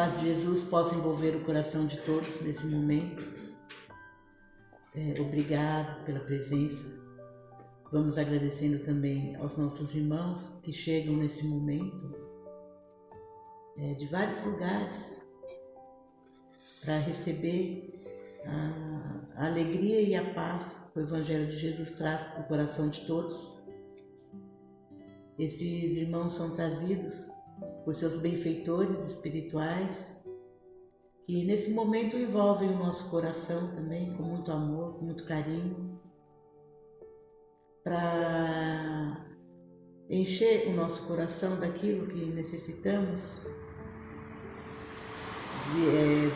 paz de Jesus possa envolver o coração de todos nesse momento. Obrigado pela presença. Vamos agradecendo também aos nossos irmãos que chegam nesse momento de vários lugares para receber a alegria e a paz que o Evangelho de Jesus traz para o coração de todos. Esses irmãos são trazidos por seus benfeitores espirituais que nesse momento envolvem o nosso coração também com muito amor, com muito carinho, para encher o nosso coração daquilo que necessitamos.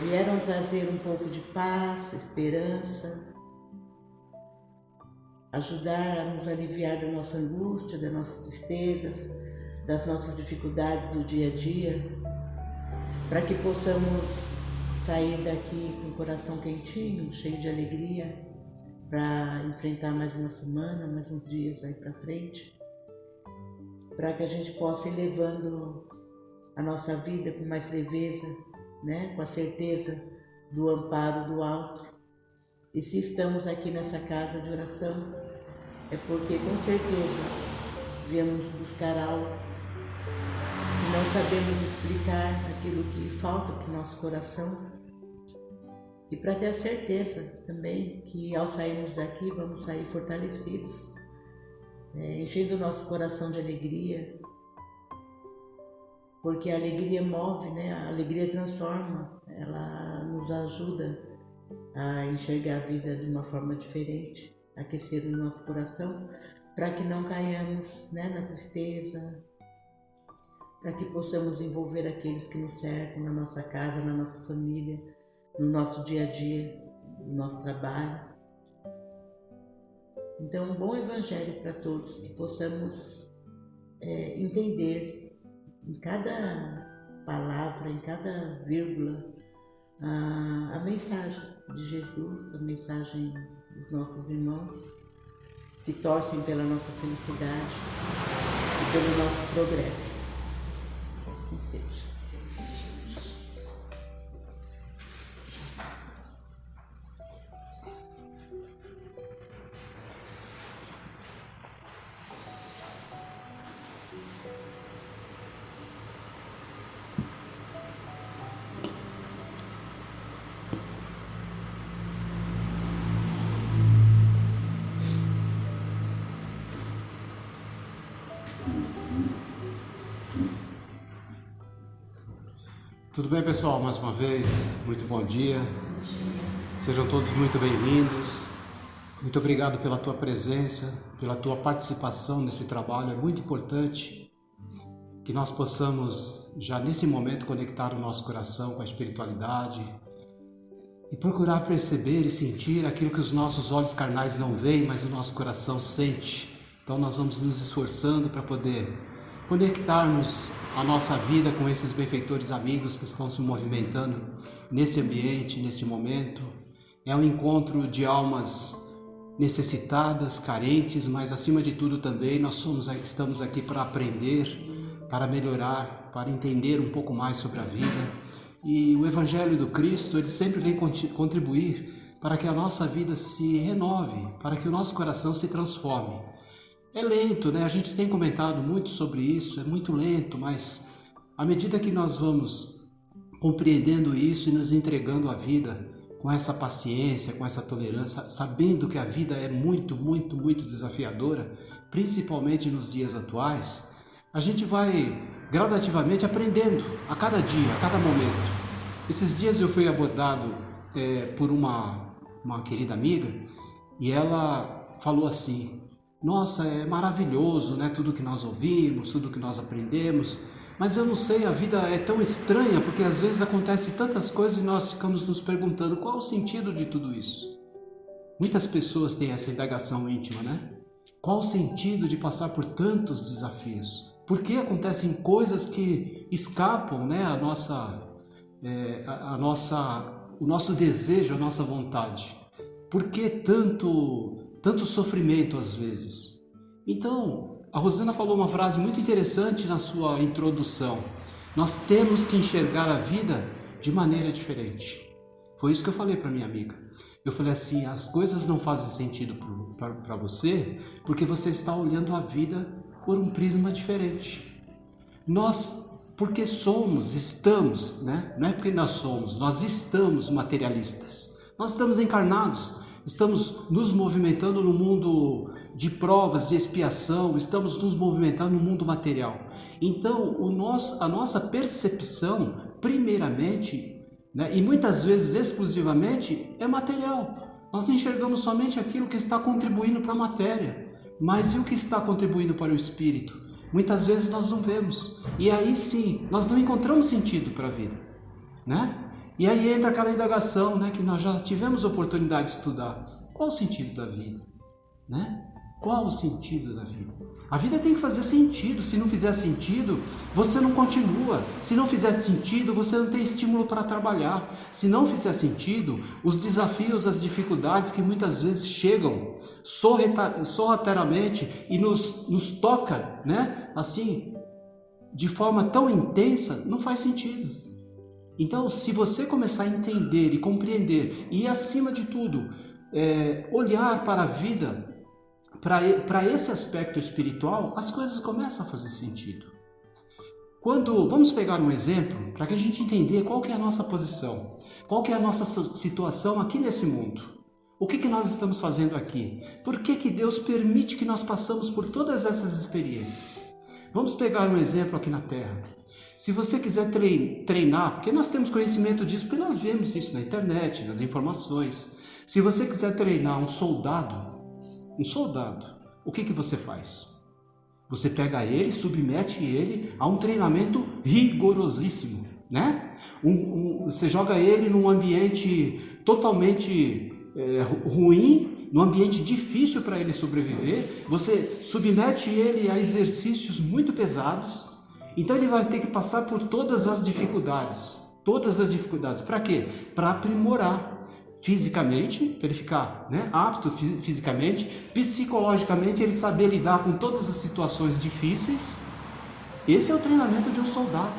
Vieram trazer um pouco de paz, esperança, ajudar a nos aliviar da nossa angústia, das nossas tristezas, das nossas dificuldades do dia a dia, para que possamos sair daqui com o coração quentinho, cheio de alegria, para enfrentar mais uma semana, mais uns dias aí para frente, para que a gente possa ir levando a nossa vida com mais leveza, né? Com a certeza do amparo do alto. E se estamos aqui nessa casa de oração, é porque com certeza viemos buscar algo e não sabemos explicar aquilo que falta para o nosso coração. E para ter a certeza também que ao sairmos daqui vamos sair fortalecidos, enchendo o nosso coração de alegria, porque a alegria move, né? A alegria transforma, ela nos ajuda a enxergar a vida de uma forma diferente, aquecer o nosso coração, para que não caiamos, né, na tristeza, para que possamos envolver aqueles que nos cercam na nossa casa, na nossa família, no nosso dia a dia, no nosso trabalho. Então, um bom evangelho para todos, que possamos entender em cada palavra, em cada vírgula, a mensagem de Jesus, a mensagem dos nossos irmãos que torcem pela nossa felicidade e pelo nosso progresso. Assim seja. Tudo bem, pessoal? Mais uma vez, muito bom dia. Sejam todos muito bem-vindos. Muito obrigado pela tua presença, pela tua participação nesse trabalho. É muito importante que nós possamos, já nesse momento, conectar o nosso coração com a espiritualidade e procurar perceber e sentir aquilo que os nossos olhos carnais não veem, mas o nosso coração sente. Então nós vamos nos esforçando para poder conectarmos a nossa vida com esses benfeitores amigos que estão se movimentando nesse ambiente, neste momento. É um encontro de almas necessitadas, carentes, mas acima de tudo também nós estamos aqui para aprender, para melhorar, para entender um pouco mais sobre a vida. E o Evangelho do Cristo, ele sempre vem contribuir para que a nossa vida se renove, para que o nosso coração se transforme. É lento, né? A gente tem comentado muito sobre isso, é muito lento, mas à medida que nós vamos compreendendo isso e nos entregando à vida com essa paciência, com essa tolerância, sabendo que a vida é muito, muito, muito desafiadora, principalmente nos dias atuais, a gente vai gradativamente aprendendo a cada dia, a cada momento. Esses dias eu fui abordado por uma querida amiga e ela falou assim: nossa, é maravilhoso, né? Tudo que nós ouvimos, tudo que nós aprendemos, mas eu não sei, a vida é tão estranha, porque às vezes acontecem tantas coisas e nós ficamos nos perguntando qual o sentido de tudo isso. Muitas pessoas têm essa indagação íntima, né? Qual o sentido de passar por tantos desafios? Por que acontecem coisas que escapam, né, o nosso desejo, a nossa vontade? Por que tanto sofrimento às vezes? Então, a Rosana falou uma frase muito interessante na sua introdução. Nós temos que enxergar a vida de maneira diferente. Foi isso que eu falei para minha amiga. Eu falei assim, as coisas não fazem sentido para você porque você está olhando a vida por um prisma diferente. Nós, porque estamos, né? Não é porque nós estamos materialistas. Nós estamos encarnados, estamos nos movimentando no mundo de provas, de expiação, estamos nos movimentando no mundo material. Então, a nossa percepção, primeiramente, né, e muitas vezes exclusivamente, é material. Nós enxergamos somente aquilo que está contribuindo para a matéria, mas e o que está contribuindo para o espírito? Muitas vezes nós não vemos, e aí sim, nós não encontramos sentido para a vida, né? E aí entra aquela indagação, né, que nós já tivemos oportunidade de estudar. Qual o sentido da vida? Né? Qual o sentido da vida? A vida tem que fazer sentido. Se não fizer sentido, você não continua. Se não fizer sentido, você não tem estímulo para trabalhar. Se não fizer sentido, os desafios, as dificuldades que muitas vezes chegam sorrateiramente e nos toca, né, assim, de forma tão intensa, não faz sentido. Então, se você começar a entender e compreender e, acima de tudo, olhar para a vida, para esse aspecto espiritual, as coisas começam a fazer sentido. Vamos pegar um exemplo para que a gente entender qual que é a nossa posição, qual que é a nossa situação aqui nesse mundo. O que nós estamos fazendo aqui? Por que Deus permite que nós passamos por todas essas experiências? Vamos pegar um exemplo aqui na Terra. Se você quiser treinar, porque nós temos conhecimento disso, porque nós vemos isso na internet, nas informações. Se você quiser treinar um soldado, o que você faz? Você pega ele, submete ele a um treinamento rigorosíssimo, né? Você joga ele num ambiente totalmente ruim, num ambiente difícil para ele sobreviver, você submete ele a exercícios muito pesados, então ele vai ter que passar por todas as dificuldades. Para quê? Para aprimorar fisicamente, para ele ficar, né, apto fisicamente, psicologicamente, ele saber lidar com todas as situações difíceis. Esse é o treinamento de um soldado.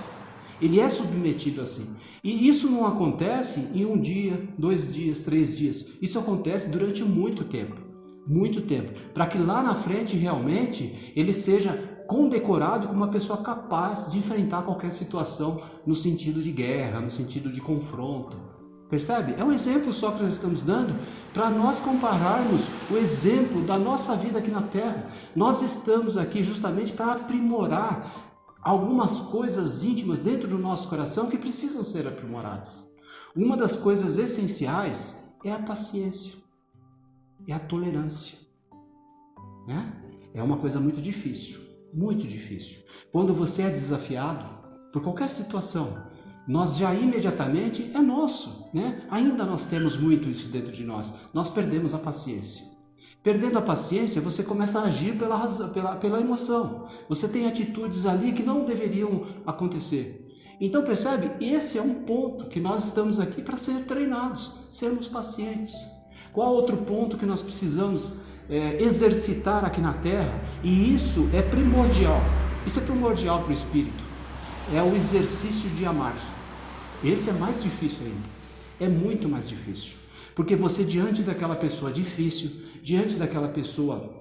Ele é submetido assim. E isso não acontece em 1 dia, 2 dias, 3 dias. Isso acontece durante muito tempo, para que lá na frente realmente ele seja condecorado como uma pessoa capaz de enfrentar qualquer situação no sentido de guerra, no sentido de confronto. Percebe? É um exemplo só que nós estamos dando para nós compararmos o exemplo da nossa vida aqui na Terra. Nós estamos aqui justamente para aprimorar algumas coisas íntimas dentro do nosso coração que precisam ser aprimoradas. Uma das coisas essenciais é a paciência, é a tolerância, né? É uma coisa muito difícil, muito difícil. Quando você é desafiado por qualquer situação, nós já imediatamente é nosso, né? Ainda nós temos muito isso dentro de nós. Nós perdemos a paciência. Perdendo a paciência, você começa a agir pela razão, pela emoção. Você tem atitudes ali que não deveriam acontecer. Então percebe? Esse é um ponto que nós estamos aqui para ser treinados, sermos pacientes. Qual outro ponto que nós precisamos exercitar aqui na Terra? E isso é primordial. Isso é primordial para o espírito. É o exercício de amar. Esse é mais difícil ainda. É muito mais difícil. Porque você, diante daquela pessoa difícil, diante daquela pessoa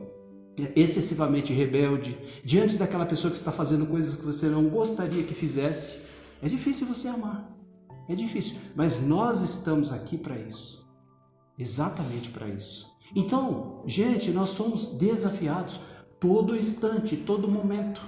excessivamente rebelde, diante daquela pessoa que está fazendo coisas que você não gostaria que fizesse, é difícil você amar. É difícil. Mas nós estamos aqui para isso. Exatamente para isso. Então, gente, nós somos desafiados todo instante, todo momento.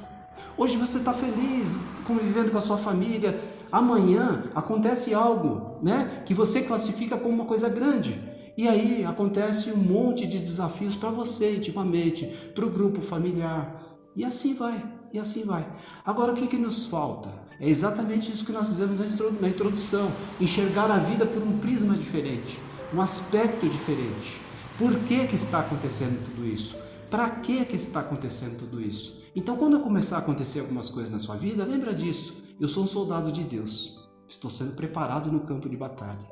Hoje você está feliz, convivendo com a sua família. Amanhã acontece algo, né, que você classifica como uma coisa grande. E aí acontece um monte de desafios para você intimamente, para o grupo familiar. E assim vai, e assim vai. Agora o que nos falta? É exatamente isso que nós fizemos na introdução. Enxergar a vida por um prisma diferente, um aspecto diferente. Por que está acontecendo tudo isso? Para que está acontecendo tudo isso? Então, quando começar a acontecer algumas coisas na sua vida, lembra disso. Eu sou um soldado de Deus. Estou sendo preparado no campo de batalha,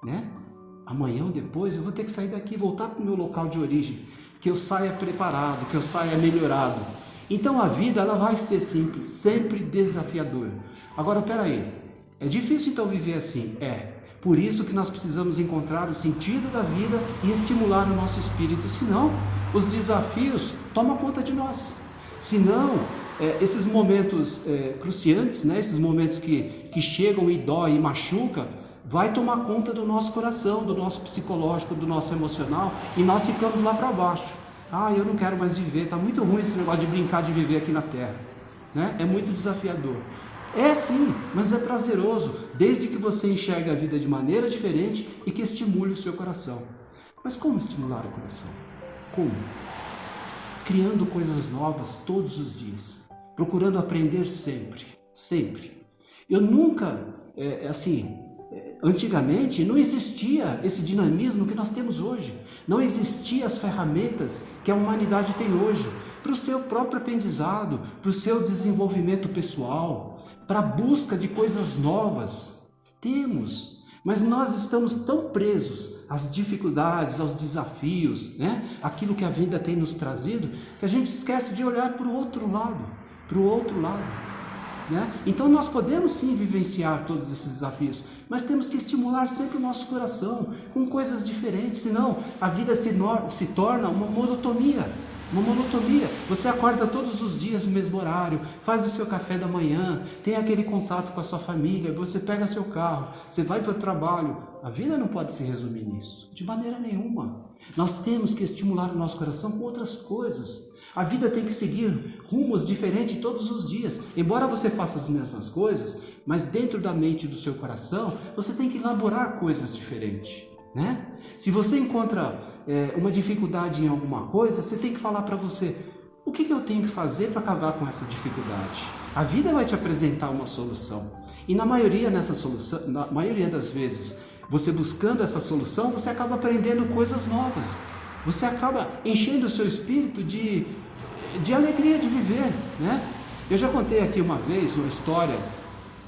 né? Amanhã ou depois eu vou ter que sair daqui e voltar para o meu local de origem. Que eu saia preparado, que eu saia melhorado. Então, a vida ela vai ser sempre desafiadora. Agora, peraí. É difícil então viver assim? É. Por isso que nós precisamos encontrar o sentido da vida e estimular o nosso espírito, senão os desafios tomam conta de nós. Senão, esses momentos cruciantes, né, esses momentos que chegam e dói e machuca, vai tomar conta do nosso coração, do nosso psicológico, do nosso emocional, e nós ficamos lá para baixo. Eu não quero mais viver, está muito ruim esse negócio de brincar de viver aqui na Terra, né? É muito desafiador. É sim, mas é prazeroso, desde que você enxergue a vida de maneira diferente e que estimule o seu coração. Mas como estimular o coração? Como? Criando coisas novas todos os dias, procurando aprender sempre, sempre. Eu nunca, antigamente não existia esse dinamismo que nós temos hoje, não existiam as ferramentas que a humanidade tem hoje, para o seu próprio aprendizado, para o seu desenvolvimento pessoal, para a busca de coisas novas. Temos, mas nós estamos tão presos às dificuldades, aos desafios, né? Aquilo que a vida tem nos trazido, que a gente esquece de olhar para o outro lado, né? Então nós podemos sim vivenciar todos esses desafios, mas temos que estimular sempre o nosso coração com coisas diferentes, senão a vida se torna uma monotonia. Você acorda todos os dias no mesmo horário, faz o seu café da manhã, tem aquele contato com a sua família, você pega seu carro, você vai para o trabalho. A vida não pode se resumir nisso, de maneira nenhuma. Nós temos que estimular o nosso coração com outras coisas. A vida tem que seguir rumos diferentes todos os dias. Embora você faça as mesmas coisas, mas dentro da mente do seu coração, você tem que elaborar coisas diferentes, né? Se você encontra uma dificuldade em alguma coisa, você tem que falar para você: o que eu tenho que fazer para acabar com essa dificuldade? A vida vai te apresentar uma solução. E na maioria das vezes, você buscando essa solução, você acaba aprendendo coisas novas. Você acaba enchendo o seu espírito de alegria de viver, né? Eu já contei aqui uma vez uma história,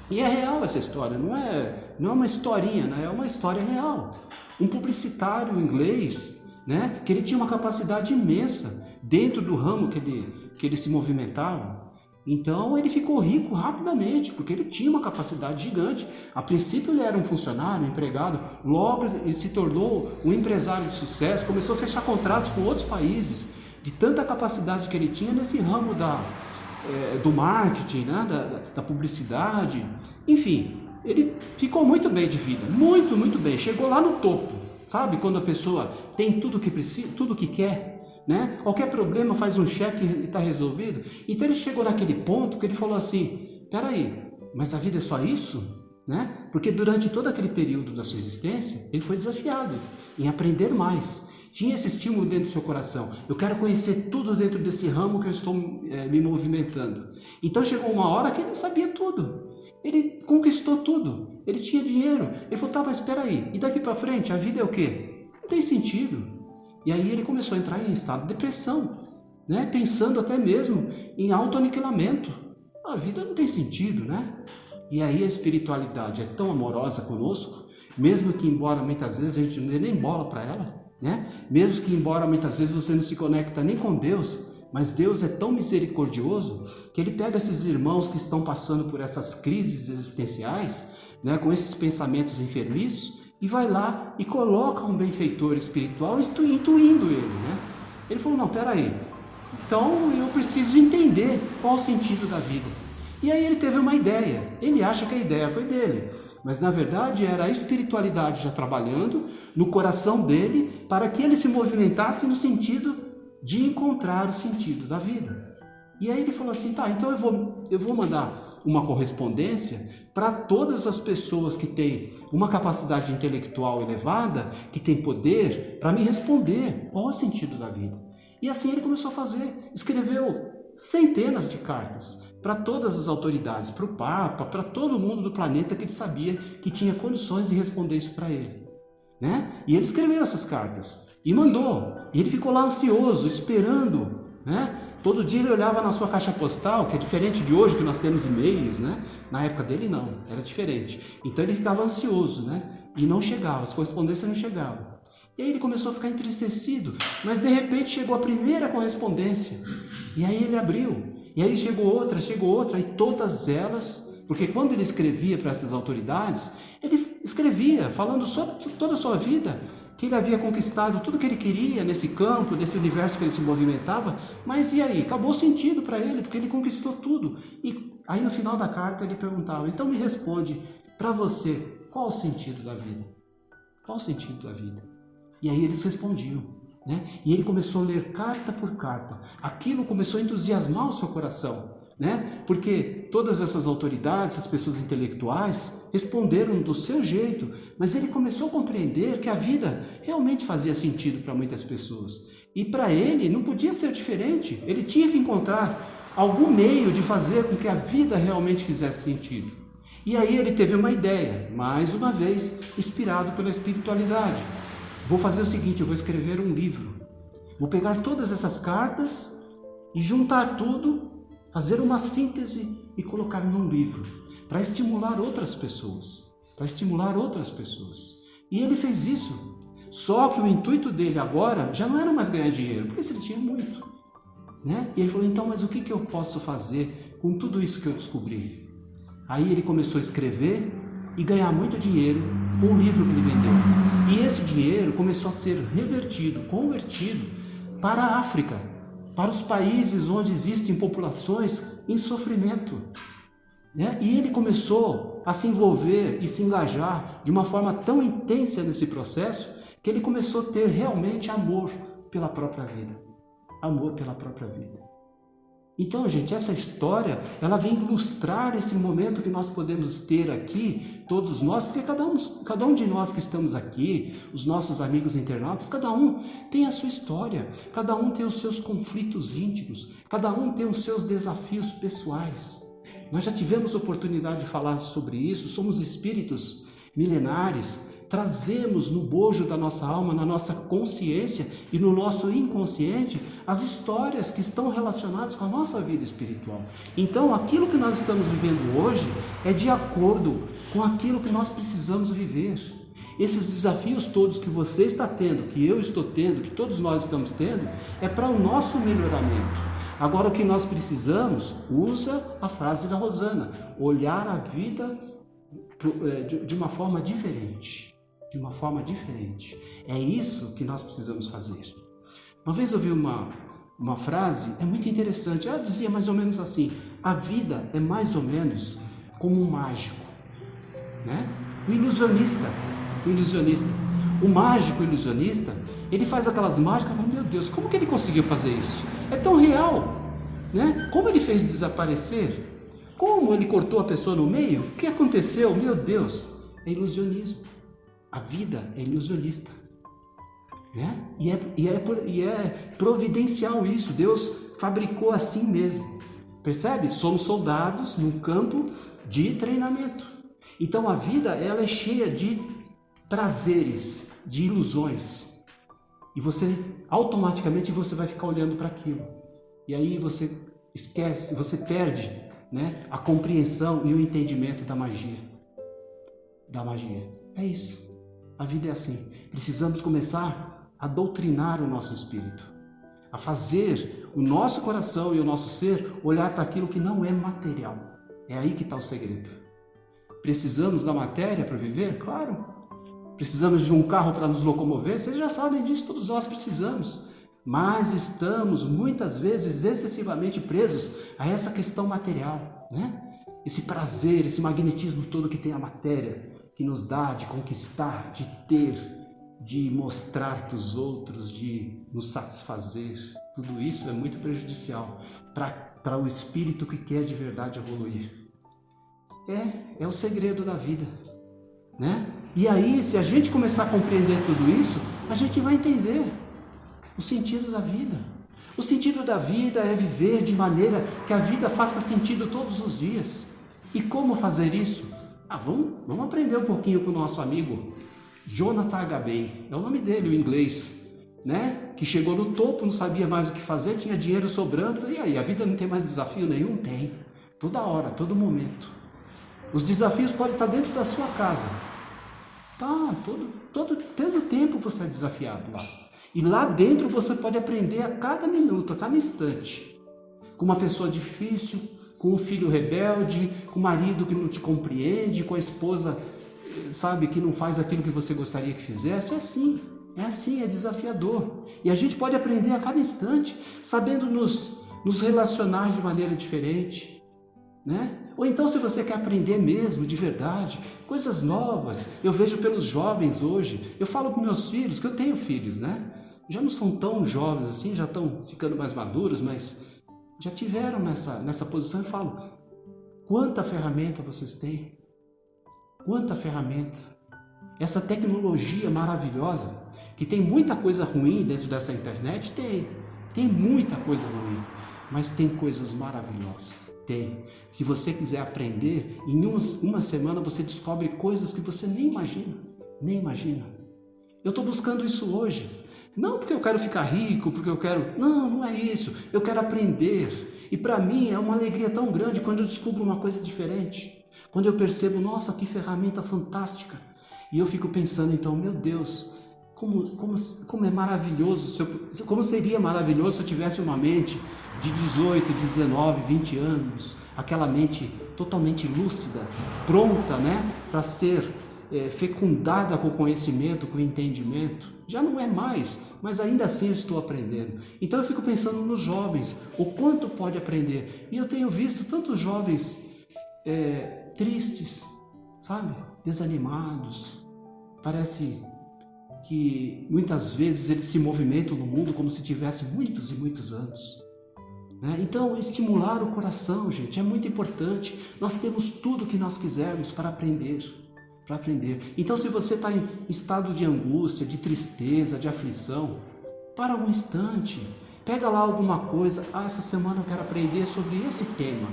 e é real essa história, não é uma historinha, né? É uma história real. Um publicitário inglês, né? Que ele tinha uma capacidade imensa dentro do ramo que ele se movimentava. Então ele ficou rico rapidamente, porque ele tinha uma capacidade gigante. A princípio ele era um funcionário, um empregado, logo ele se tornou um empresário de sucesso, começou a fechar contratos com outros países, de tanta capacidade que ele tinha nesse ramo do marketing, né? da publicidade. Enfim, ele ficou muito bem de vida, muito, muito bem, chegou lá no topo. Sabe quando a pessoa tem tudo que precisa, tudo que quer? Né? Qualquer problema faz um cheque e está resolvido. Então ele chegou naquele ponto que ele falou assim: peraí, mas a vida é só isso? Né? Porque durante todo aquele período da sua existência ele foi desafiado em aprender mais. Tinha esse estímulo dentro do seu coração: eu quero conhecer tudo dentro desse ramo que eu estou me movimentando. Então chegou uma hora que ele sabia tudo, ele conquistou tudo, ele tinha dinheiro. Ele falou: tá, mas espera aí, e daqui para frente a vida é o quê? Não tem sentido. E aí ele começou a entrar em estado de depressão, né? Pensando até mesmo em autoaniquilamento. A vida não tem sentido, né? E aí a espiritualidade é tão amorosa conosco, mesmo que embora muitas vezes a gente não dê nem bola para ela, né? Mesmo que embora muitas vezes você não se conecta nem com Deus, mas Deus é tão misericordioso que Ele pega esses irmãos que estão passando por essas crises existenciais, né? Com esses pensamentos enfermiços, e vai lá e coloca um benfeitor espiritual intuindo ele, né? Ele falou: não, peraí, então eu preciso entender qual o sentido da vida. E aí ele teve uma ideia, ele acha que a ideia foi dele, mas na verdade era a espiritualidade já trabalhando no coração dele para que ele se movimentasse no sentido de encontrar o sentido da vida. E aí ele falou assim: tá, então eu vou mandar uma correspondência para todas as pessoas que têm uma capacidade intelectual elevada, que têm poder, para me responder qual é o sentido da vida. E assim ele começou a fazer, escreveu centenas de cartas para todas as autoridades, para o Papa, para todo mundo do planeta que ele sabia que tinha condições de responder isso para ele, né? E ele escreveu essas cartas e mandou, e ele ficou lá ansioso, esperando, né? Todo dia ele olhava na sua caixa postal, que é diferente de hoje que nós temos e-mails, né? Na época dele não, era diferente. Então ele ficava ansioso, né? E não chegava, as correspondências não chegavam. E aí ele começou a ficar entristecido, mas de repente chegou a primeira correspondência. E aí ele abriu, e aí chegou outra, e todas elas Porque quando ele escrevia para essas autoridades, ele escrevia falando sobre toda a sua vida, que ele havia conquistado tudo que ele queria nesse campo, nesse universo que ele se movimentava, mas e aí? Acabou o sentido para ele, porque ele conquistou tudo. E aí no final da carta ele perguntava, então me responde, para você, qual o sentido da vida? Qual o sentido da vida? E aí eles respondiam, né? E ele começou a ler carta por carta. Aquilo começou a entusiasmar o seu coração, né? Porque todas essas autoridades, essas pessoas intelectuais, responderam do seu jeito, mas ele começou a compreender que a vida realmente fazia sentido para muitas pessoas. E para ele não podia ser diferente. Ele tinha que encontrar algum meio de fazer com que a vida realmente fizesse sentido. E aí ele teve uma ideia, mais uma vez, inspirado pela espiritualidade. Vou fazer o seguinte, eu vou escrever um livro. Vou pegar todas essas cartas e juntar tudo, fazer uma síntese e colocar num livro, para estimular outras pessoas, E ele fez isso. Só que o intuito dele agora já não era mais ganhar dinheiro, porque ele tinha muito, né? E ele falou, então, mas o que eu posso fazer com tudo isso que eu descobri? Aí ele começou a escrever e ganhar muito dinheiro com o livro que ele vendeu. E esse dinheiro começou a ser convertido para a África, para os países onde existem populações em sofrimento, né? E ele começou a se envolver e se engajar de uma forma tão intensa nesse processo que ele começou a ter realmente amor pela própria vida. Amor pela própria vida. Então, gente, essa história, ela vem ilustrar esse momento que nós podemos ter aqui, todos nós, porque cada um de nós que estamos aqui, os nossos amigos internautas, cada um tem a sua história, cada um tem os seus conflitos íntimos, cada um tem os seus desafios pessoais. Nós já tivemos oportunidade de falar sobre isso, somos espíritos milenares, trazemos no bojo da nossa alma, na nossa consciência e no nosso inconsciente as histórias que estão relacionadas com a nossa vida espiritual. Então, aquilo que nós estamos vivendo hoje é de acordo com aquilo que nós precisamos viver. Esses desafios todos que você está tendo, que eu estou tendo, que todos nós estamos tendo, é para o nosso melhoramento. Agora, o que nós precisamos, usa a frase da Rosana, olhar a vida de uma forma diferente. De uma forma diferente. É isso que nós precisamos fazer. Uma vez eu vi uma frase, é muito interessante, ela dizia mais ou menos assim, a vida é mais ou menos como um mágico, né? O ilusionista, o mágico ilusionista, ele faz aquelas mágicas, meu Deus, como que ele conseguiu fazer isso? É tão real, né? Como ele fez desaparecer? Como ele cortou a pessoa no meio? O que aconteceu? Meu Deus, é ilusionismo. A vida é ilusionista, né? E é providencial isso, Deus fabricou assim mesmo, percebe? Somos soldados num campo de treinamento. Então a vida, ela é cheia de prazeres, de ilusões, e você automaticamente você vai ficar olhando para aquilo, e aí você esquece, você perde, né, a compreensão e o entendimento da magia. É isso. A vida é assim, precisamos começar a doutrinar o nosso espírito, a fazer o nosso coração e o nosso ser olhar para aquilo que não é material. É aí que está o segredo. Precisamos da matéria para viver? Claro. Precisamos de um carro para nos locomover? Vocês já sabem disso, todos nós precisamos. Mas estamos muitas vezes excessivamente presos a essa questão material, né? Esse prazer, esse magnetismo todo que tem a matéria, que nos dá de conquistar, de ter, de mostrar para os outros, de nos satisfazer. Tudo isso é muito prejudicial para o espírito que quer de verdade evoluir. É o segredo da vida, né? E aí, se a gente começar a compreender tudo isso, a gente vai entender o sentido da vida. O sentido da vida é viver de maneira que a vida faça sentido todos os dias. E como fazer isso? Vamos aprender um pouquinho com o nosso amigo Jonathan H. Bay, é o nome dele, o inglês, né? Que chegou no topo, não sabia mais o que fazer, tinha dinheiro sobrando, e aí, a vida não tem mais desafio nenhum? Tem, toda hora, todo momento. Os desafios podem estar dentro da sua casa, todo tempo você é desafiado lá, e lá dentro você pode aprender a cada minuto, a cada instante, com uma pessoa difícil, com o filho rebelde, com o marido que não te compreende, com a esposa, sabe, que não faz aquilo que você gostaria que fizesse. É assim, é desafiador. E a gente pode aprender a cada instante, sabendo nos relacionar de maneira diferente, né? Ou então, se você quer aprender mesmo, de verdade, coisas novas. Eu vejo pelos jovens hoje, eu falo com meus filhos, que eu tenho filhos, né? Já não são tão jovens assim, já estão ficando mais maduros, mas já tiveram nessa posição. Eu falo, quanta ferramenta vocês têm? Quanta ferramenta! Essa tecnologia maravilhosa, que tem muita coisa ruim dentro dessa internet, tem muita coisa ruim, mas tem coisas maravilhosas. Tem. Se você quiser aprender, em uma semana você descobre coisas que você nem imagina. Eu estou buscando isso hoje. Não porque eu quero ficar rico, porque eu quero... Não é isso. Eu quero aprender. E para mim é uma alegria tão grande quando eu descubro uma coisa diferente. Quando eu percebo, nossa, que ferramenta fantástica. E eu fico pensando, então, meu Deus, como é maravilhoso, como seria maravilhoso se eu tivesse uma mente de 18, 19, 20 anos, aquela mente totalmente lúcida, pronta, né, para ser fecundada com o conhecimento, com o entendimento. Já não é mais, mas ainda assim eu estou aprendendo. Então eu fico pensando nos jovens, o quanto pode aprender. E eu tenho visto tantos jovens tristes, sabe, desanimados. Parece que muitas vezes eles se movimentam no mundo como se tivessem muitos e muitos anos, né? Então, estimular o coração, gente, é muito importante. Nós temos tudo que nós quisermos para aprender. Então, se você está em estado de angústia, de tristeza, de aflição, para um instante, pega lá alguma coisa. Essa semana eu quero aprender sobre esse tema.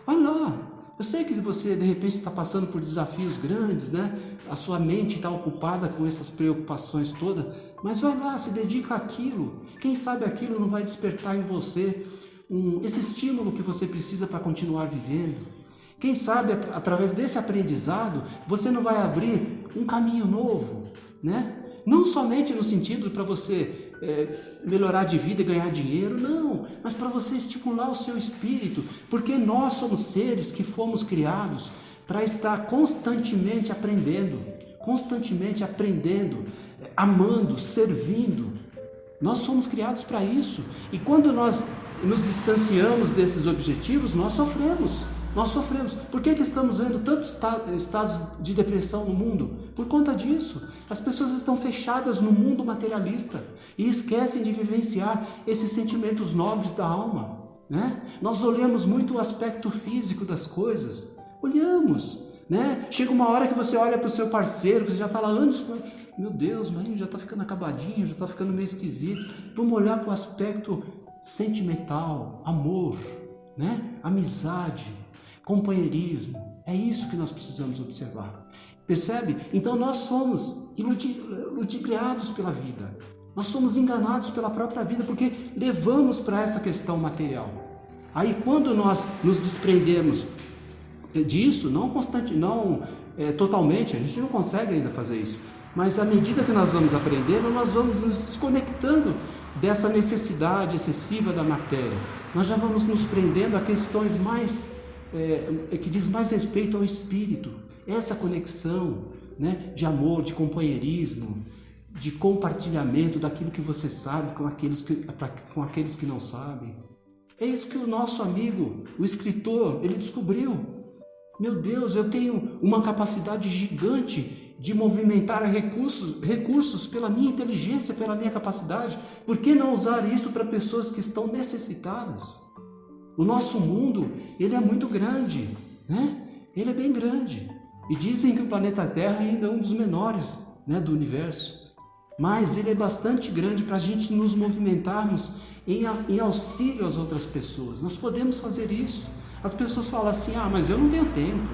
Vai lá. Eu sei que você de repente está passando por desafios grandes, né? A sua mente está ocupada com essas preocupações todas, mas vai lá, se dedica àquilo. Quem sabe aquilo não vai despertar em você esse estímulo que você precisa para continuar vivendo. Quem sabe através desse aprendizado você não vai abrir um caminho novo, né? Não somente no sentido para você melhorar de vida e ganhar dinheiro, não, mas para você estimular o seu espírito, porque nós somos seres que fomos criados para estar constantemente aprendendo, amando, servindo. Nós somos criados para isso, e quando nós nos distanciamos desses objetivos, nós sofremos. Por que estamos vendo tantos estados de depressão no mundo? Por conta disso. As pessoas estão fechadas no mundo materialista e esquecem de vivenciar esses sentimentos nobres da alma, né? Nós olhamos muito o aspecto físico das coisas. Olhamos, né? Chega uma hora que você olha para o seu parceiro, você já está lá anos com ele. Meu Deus, mas já está ficando acabadinho, já está ficando meio esquisito. Vamos olhar para o aspecto sentimental, amor, né? Amizade, companheirismo. É isso que nós precisamos observar. Percebe? Então nós somos ludibriados pela vida. Nós somos enganados pela própria vida porque levamos para essa questão material. Aí quando nós nos desprendemos disso, não totalmente, a gente não consegue ainda fazer isso. Mas à medida que nós vamos aprendendo, nós vamos nos desconectando dessa necessidade excessiva da matéria. Nós já vamos nos prendendo a questões que diz mais respeito ao espírito, essa conexão, né, de amor, de companheirismo, de compartilhamento daquilo que você sabe com aqueles que não sabem. É isso que o nosso amigo, o escritor, ele descobriu. Meu Deus, eu tenho uma capacidade gigante de movimentar recursos pela minha inteligência, pela minha capacidade. Por que não usar isso para pessoas que estão necessitadas? O nosso mundo, ele é muito grande, né? Ele é bem grande. E dizem que o planeta Terra ainda é um dos menores, né, do universo. Mas ele é bastante grande para a gente nos movimentarmos em auxílio às outras pessoas. Nós podemos fazer isso. As pessoas falam assim, mas eu não tenho tempo,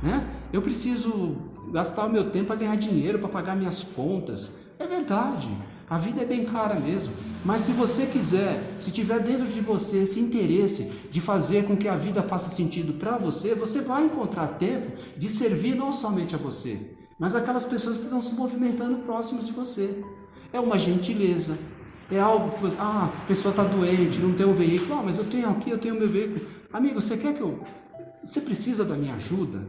né? Eu preciso gastar o meu tempo para ganhar dinheiro, para pagar minhas contas. É verdade, a vida é bem cara mesmo. Mas se você quiser, se tiver dentro de você esse interesse de fazer com que a vida faça sentido para você, você vai encontrar tempo de servir não somente a você, mas aquelas pessoas que estão se movimentando próximas de você. É uma gentileza, É algo que você, a pessoa está doente, não tem um veículo. Mas eu tenho aqui, eu tenho meu veículo. Amigo, você precisa da minha ajuda?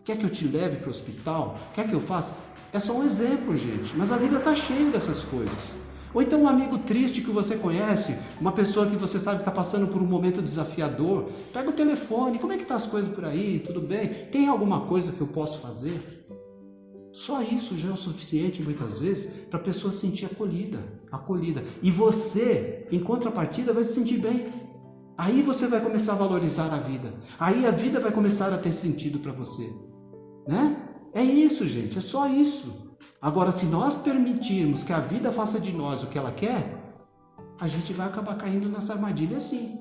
Quer que eu te leve para o hospital? Quer que eu faça? É só um exemplo, gente, mas a vida está cheia dessas coisas. Ou então um amigo triste que você conhece, uma pessoa que você sabe que está passando por um momento desafiador, pega o telefone, como é que estão as coisas por aí? Tudo bem? Tem alguma coisa que eu posso fazer? Só isso já é o suficiente muitas vezes para a pessoa se sentir acolhida. E você, em contrapartida, vai se sentir bem. Aí você vai começar a valorizar a vida. Aí a vida vai começar a ter sentido para você. Né? É isso, gente, é só isso. Agora, se nós permitirmos que a vida faça de nós o que ela quer, a gente vai acabar caindo nessa armadilha assim.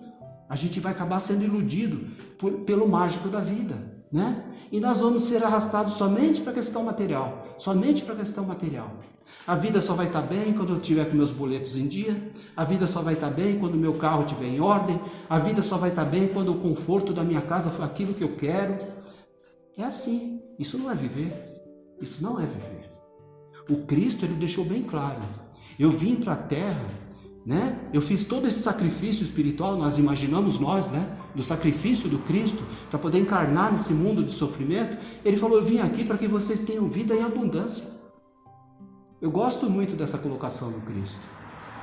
A gente vai acabar sendo iludido pelo mágico da vida. Né? E nós vamos ser arrastados somente para a questão material, A vida só vai estar bem quando eu tiver com meus boletos em dia, a vida só vai estar bem quando o meu carro estiver em ordem, a vida só vai estar bem quando o conforto da minha casa for aquilo que eu quero. É assim, isso não é viver. O Cristo, ele deixou bem claro, eu vim para a terra, né? Eu fiz todo esse sacrifício espiritual, nós imaginamos né? Do sacrifício do Cristo para poder encarnar nesse mundo de sofrimento. Ele falou, eu vim aqui para que vocês tenham vida em abundância. Eu gosto muito dessa colocação do Cristo,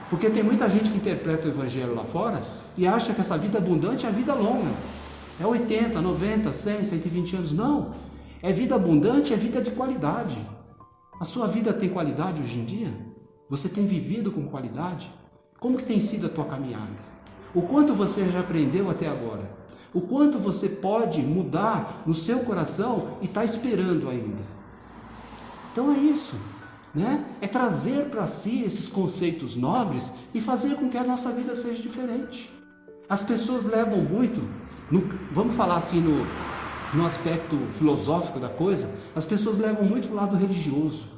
porque tem muita gente que interpreta o evangelho lá fora e acha que essa vida abundante é a vida longa, é 80, 90, 100, 120 anos. Não, é vida abundante, é vida de qualidade. A sua vida tem qualidade hoje em dia? Você tem vivido com qualidade? Como que tem sido a tua caminhada? O quanto você já aprendeu até agora? O quanto você pode mudar no seu coração e está esperando ainda? Então é isso, né? É trazer para si esses conceitos nobres e fazer com que a nossa vida seja diferente. As pessoas levam muito, vamos falar assim no aspecto filosófico da coisa, as pessoas levam muito para o lado religioso.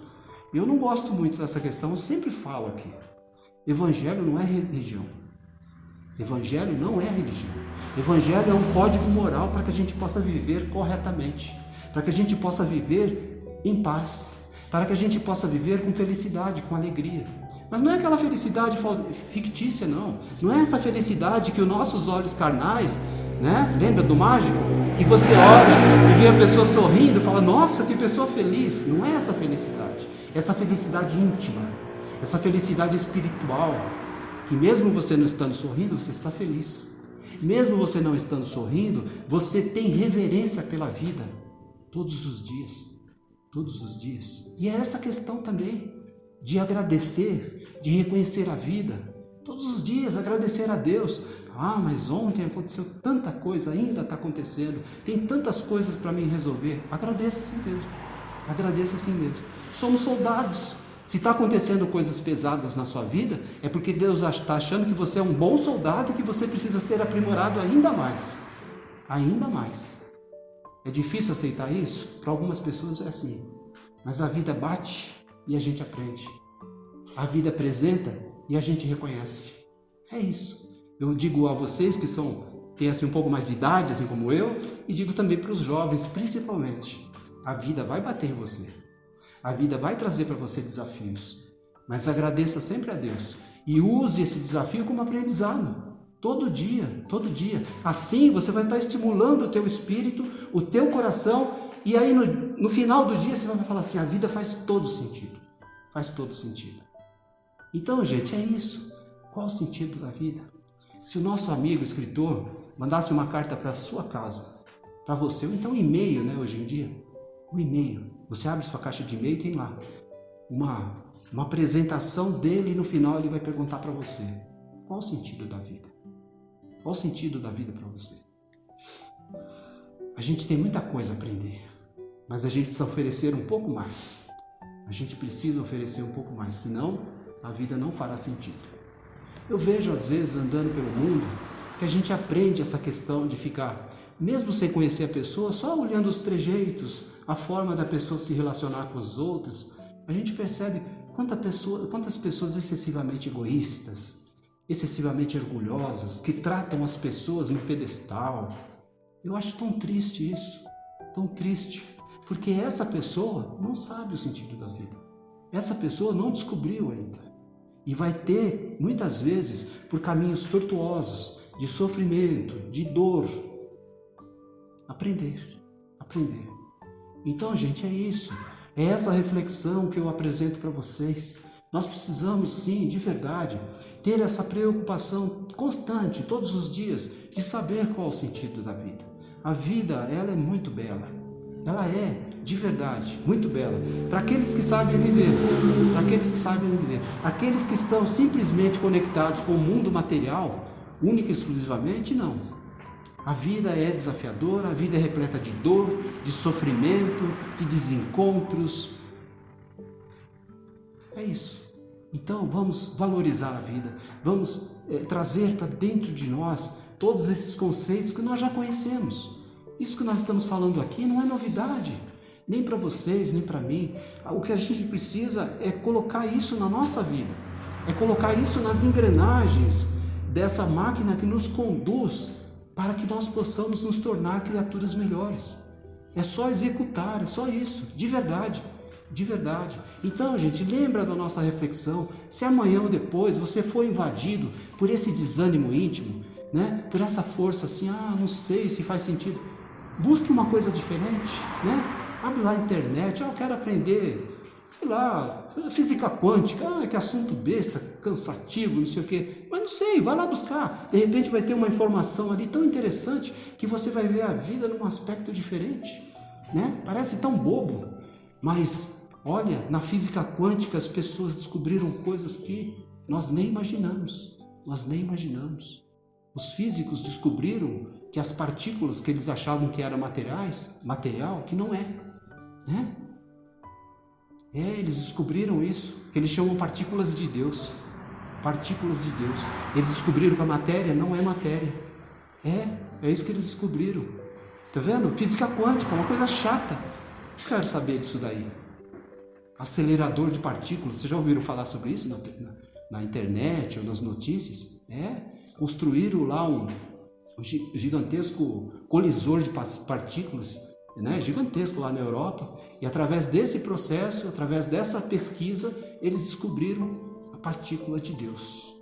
Eu não gosto muito dessa questão, eu sempre falo aqui. Evangelho não é religião. Evangelho não é religião. Evangelho é um código moral para que a gente possa viver corretamente, para que a gente possa viver em paz, para que a gente possa viver com felicidade, com alegria. Mas não é aquela felicidade fictícia, não. Não é essa felicidade que os nossos olhos carnais, né? Lembra do mágico? Que você olha e vê a pessoa sorrindo e fala, nossa, que pessoa feliz. Não é essa felicidade. Essa felicidade íntima. Essa felicidade espiritual, que mesmo você não estando sorrindo, você está feliz. Mesmo você não estando sorrindo, você tem reverência pela vida todos os dias. E é essa questão também, de agradecer, de reconhecer a vida. Todos os dias, agradecer a Deus. Mas ontem aconteceu tanta coisa, ainda está acontecendo, tem tantas coisas para mim resolver. Agradeça a si mesmo. Somos soldados. Se está acontecendo coisas pesadas na sua vida, é porque Deus está achando que você é um bom soldado e que você precisa ser aprimorado ainda mais. É difícil aceitar isso? Para algumas pessoas é assim. Mas a vida bate e a gente aprende. A vida apresenta e a gente reconhece. É isso. Eu digo a vocês que têm assim, um pouco mais de idade, assim como eu, e digo também para os jovens, principalmente. A vida vai bater em você. A vida vai trazer para você desafios, mas agradeça sempre a Deus e use esse desafio como aprendizado, todo dia. Assim você vai estar estimulando o teu espírito, o teu coração, e aí no final do dia você vai falar assim, a vida faz todo sentido. Então, gente, é isso. Qual o sentido da vida? Se o nosso amigo escritor mandasse uma carta para a sua casa, para você, ou então um e-mail, né, hoje em dia, um e-mail. Você abre sua caixa de e-mail e tem lá uma apresentação dele e no final ele vai perguntar para você, qual o sentido da vida? Qual o sentido da vida para você? A gente tem muita coisa a aprender, mas a gente precisa oferecer um pouco mais. Senão a vida não fará sentido. Eu vejo às vezes andando pelo mundo que a gente aprende essa questão de ficar, mesmo sem conhecer a pessoa, só olhando os trejeitos, a forma da pessoa se relacionar com as outras, a gente percebe quantas pessoas excessivamente egoístas, excessivamente orgulhosas, que tratam as pessoas no pedestal. Eu acho tão triste isso, porque essa pessoa não sabe o sentido da vida. Essa pessoa não descobriu ainda. e vai ter, muitas vezes, por caminhos tortuosos, de sofrimento, de dor. Aprender. Então, gente, é isso. É essa reflexão que eu apresento para vocês. Nós precisamos, sim, de verdade, ter essa preocupação constante, todos os dias, de saber qual é o sentido da vida. A vida, ela é muito bela. Ela é, de verdade, muito bela. Para aqueles que sabem viver, aqueles que estão simplesmente conectados com o mundo material, única e exclusivamente, não. A vida é desafiadora, a vida é repleta de dor, de sofrimento, de desencontros. É isso. Então vamos valorizar a vida, vamos trazer para dentro de nós todos esses conceitos que nós já conhecemos. Isso que nós estamos falando aqui não é novidade, nem para vocês, nem para mim. O que a gente precisa é colocar isso na nossa vida, é colocar isso nas engrenagens dessa máquina que nos conduz para que nós possamos nos tornar criaturas melhores. É só executar, é só isso, de verdade. Então, gente, lembra da nossa reflexão. Se amanhã ou depois você for invadido por esse desânimo íntimo, né? Por essa força assim, não sei se faz sentido, busque uma coisa diferente, né? Abre lá a internet, eu quero aprender, sei lá, física quântica, que assunto besta, cansativo, não sei o quê, mas não sei, vai lá buscar, de repente vai ter uma informação ali tão interessante que você vai ver a vida num aspecto diferente, né? Parece tão bobo, mas olha, na física quântica as pessoas descobriram coisas que nós nem imaginamos. Os físicos descobriram que as partículas que eles achavam que eram material, que não é, né? Eles descobriram isso, que eles chamam partículas de Deus. Eles descobriram que a matéria não é matéria. É isso que eles descobriram. Tá vendo? Física quântica, uma coisa chata. Eu quero saber disso daí. Acelerador de partículas, vocês já ouviram falar sobre isso na internet ou nas notícias? Construíram lá um gigantesco colisor de partículas, né? Gigantesco lá na Europa, e através desse processo, através dessa pesquisa, eles descobriram a partícula de Deus,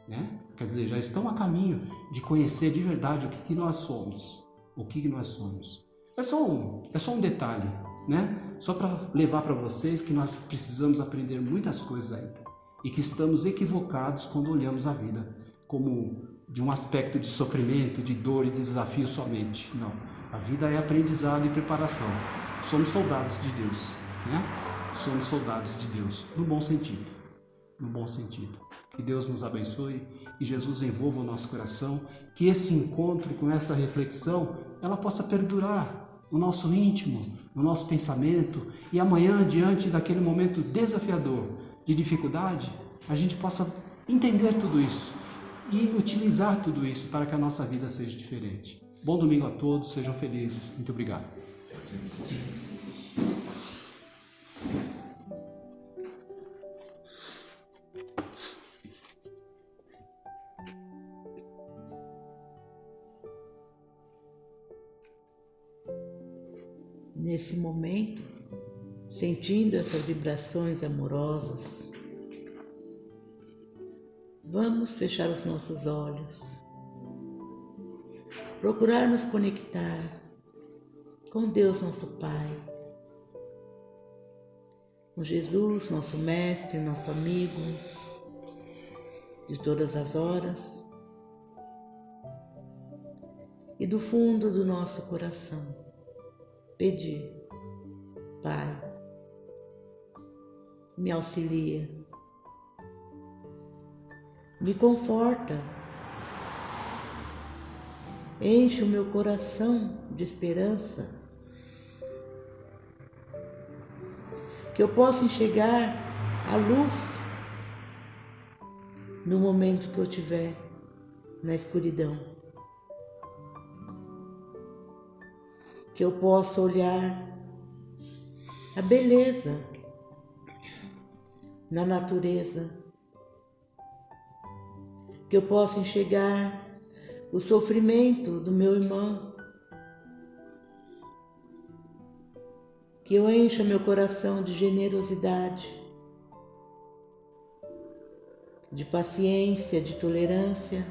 né? Quer dizer, já estão a caminho de conhecer de verdade o que nós somos. É só um detalhe, né? Só para levar para vocês que nós precisamos aprender muitas coisas ainda e que estamos equivocados quando olhamos a vida como de um aspecto de sofrimento, de dor e de desafio somente. Não, a vida é aprendizado e preparação. Somos soldados de Deus, né? Somos soldados de Deus, no bom sentido. Que Deus nos abençoe, que Jesus envolva o nosso coração, que esse encontro com essa reflexão, ela possa perdurar no nosso íntimo, no nosso pensamento, e amanhã, diante daquele momento desafiador, de dificuldade, a gente possa entender tudo isso e utilizar tudo isso para que a nossa vida seja diferente. Bom domingo a todos, sejam felizes. Muito obrigado. Nesse momento, sentindo essas vibrações amorosas, vamos fechar os nossos olhos, procurar nos conectar com Deus, nosso Pai, com Jesus, nosso Mestre, nosso amigo de todas as horas, e do fundo do nosso coração pedir: Pai, me auxilia, me conforta, enche o meu coração de esperança, que eu possa enxergar a luz no momento que eu estiver na escuridão, que eu possa olhar a beleza na natureza, que eu possa enxergar o sofrimento do meu irmão, que eu encha meu coração de generosidade, de paciência, de tolerância,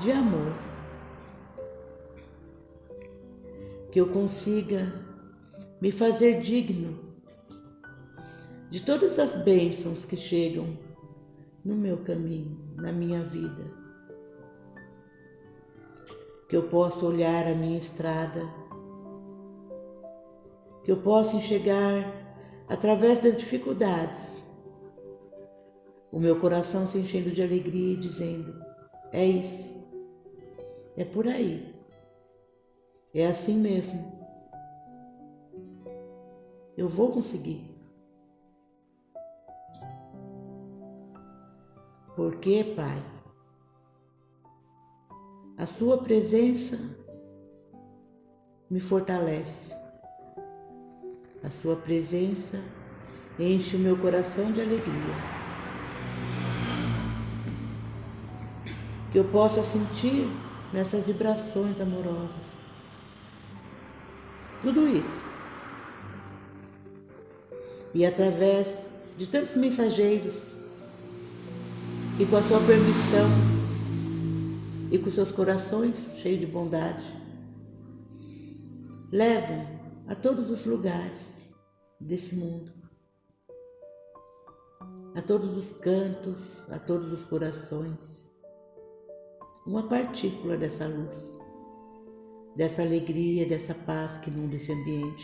de amor. Que eu consiga me fazer digno de todas as bênçãos que chegam no meu caminho, na minha vida. Que eu possa olhar a minha estrada, que eu possa enxergar através das dificuldades o meu coração se enchendo de alegria e dizendo: é isso, é por aí, é assim mesmo, eu vou conseguir. Porque, Pai, a Sua presença me fortalece. A Sua presença enche o meu coração de alegria. Que eu possa sentir nessas vibrações amorosas. Tudo isso. E através de tantos mensageiros que, com a Sua permissão e com seus corações cheios de bondade, levam a todos os lugares desse mundo, a todos os cantos, a todos os corações, uma partícula dessa luz, dessa alegria, dessa paz que inunda esse ambiente,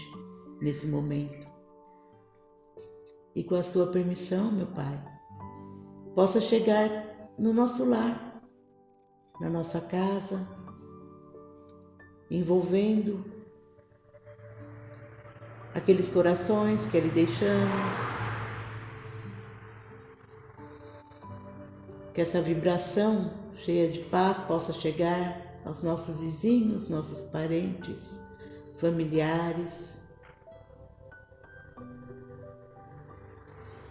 nesse momento. E com a Sua permissão, meu Pai, possa chegar no nosso lar, na nossa casa, envolvendo aqueles corações que ali deixamos, que essa vibração cheia de paz possa chegar aos nossos vizinhos, nossos parentes, familiares.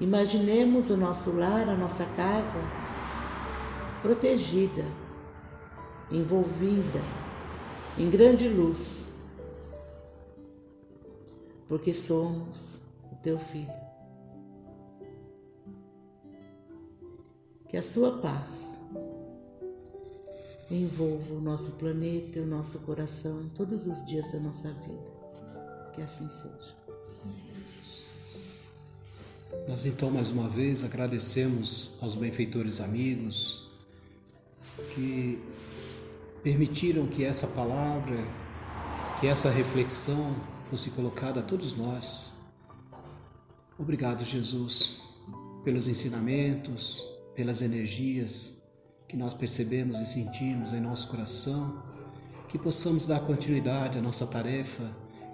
Imaginemos o nosso lar, a nossa casa, protegida, envolvida em grande luz, porque somos o Teu Filho. Que a Sua paz envolva o nosso planeta e o nosso coração todos os dias da nossa vida. Que assim seja. Nós então mais uma vez agradecemos aos benfeitores amigos que permitiram que essa palavra, que essa reflexão fosse colocada a todos nós. Obrigado, Jesus, pelos ensinamentos, pelas energias que nós percebemos e sentimos em nosso coração, que possamos dar continuidade à nossa tarefa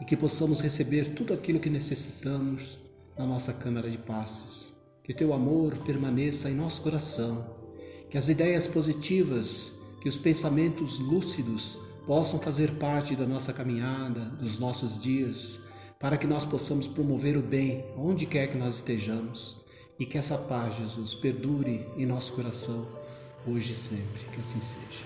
e que possamos receber tudo aquilo que necessitamos na nossa câmara de passes. Que o Teu amor permaneça em nosso coração, que as ideias positivas, que os pensamentos lúcidos possam fazer parte da nossa caminhada, dos nossos dias, para que nós possamos promover o bem onde quer que nós estejamos, e que essa paz, Jesus, perdure em nosso coração, hoje e sempre. Que assim seja.